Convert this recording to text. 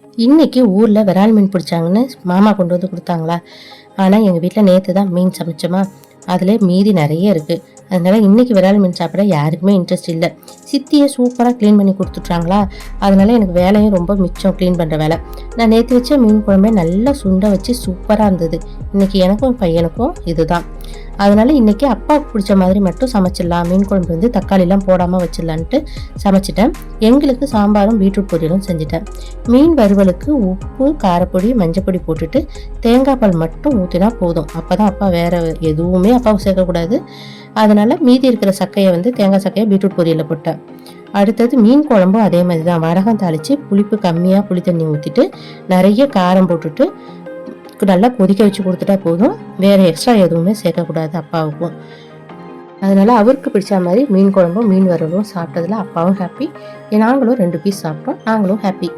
இன்னைக்கு ஊரில் விரால் மீன் பிடிச்சாங்கன்னு மாமா கொண்டு வந்து கொடுத்தாங்களா. ஆனால் எங்கள் வீட்டில் நேற்று தான் மீன் சமைச்சோமா, அதில் மீதி நிறைய இருக்குது. அதனால இன்னைக்கு விரால் மீன் சாப்பிட யாருக்குமே இன்ட்ரெஸ்ட் இல்லை. சித்தியை சூப்பராக க்ளீன் பண்ணி கொடுத்துட்றாங்களா, அதனால எனக்கு வேலையும் ரொம்ப மிச்சம், க்ளீன் பண்ணுற வேலை. நான் நேற்று வச்ச மீன் குழம்பே நல்லா சுண்டை வச்சு சூப்பராக இருந்தது. இன்னைக்கு எனக்கும் பையனுக்கும் இதுதான். அதனால இன்னைக்கு அப்பாவுக்கு பிடிச்ச மாதிரி மட்டும் சமைச்சிடலாம், மீன் குழம்பு வந்து தக்காளிலாம் போடாமல் வச்சிடலான்ட்டு சமைச்சிட்டேன். எங்களுக்கு சாம்பாரும் பீட்ரூட் பொரியலும் செஞ்சுட்டேன். மீன் வறுவலுக்கு உப்பு, காரப்பொடி, மஞ்சப்பொடி போட்டுட்டு தேங்காய் பால் மட்டும் ஊற்றினா போதும். அப்போ தான் அப்பா வேறு எதுவுமே அப்பாவுக்கு சேர்க்கக்கூடாது. அதனால் மீதி இருக்கிற சக்கையை வந்து தேங்காய் சக்கையை பீட்ரூட் பொரியலில் போட்டேன். அடுத்தது மீன் குழம்பும் அதே மாதிரி தான். வடகம் தாளித்து புளிப்பு கம்மியாக புளி தண்ணி ஊற்றிட்டு நிறைய காரம் போட்டுட்டு நல்லா கொதிக்க வச்சு கொடுத்துட்டா போதும். வேறு எக்ஸ்ட்ரா எதுவுமே சேர்க்கக்கூடாது அப்பாவுக்கும். அதனால் அவருக்கு பிடிச்ச மாதிரி மீன் குழம்பும் மீன் வறுவலும் சாப்பிட்டதில் அப்பாவும் ஹாப்பி, நாங்களும் 2 பீஸ் சாப்பிட்டோம், நாங்களும் ஹாப்பி.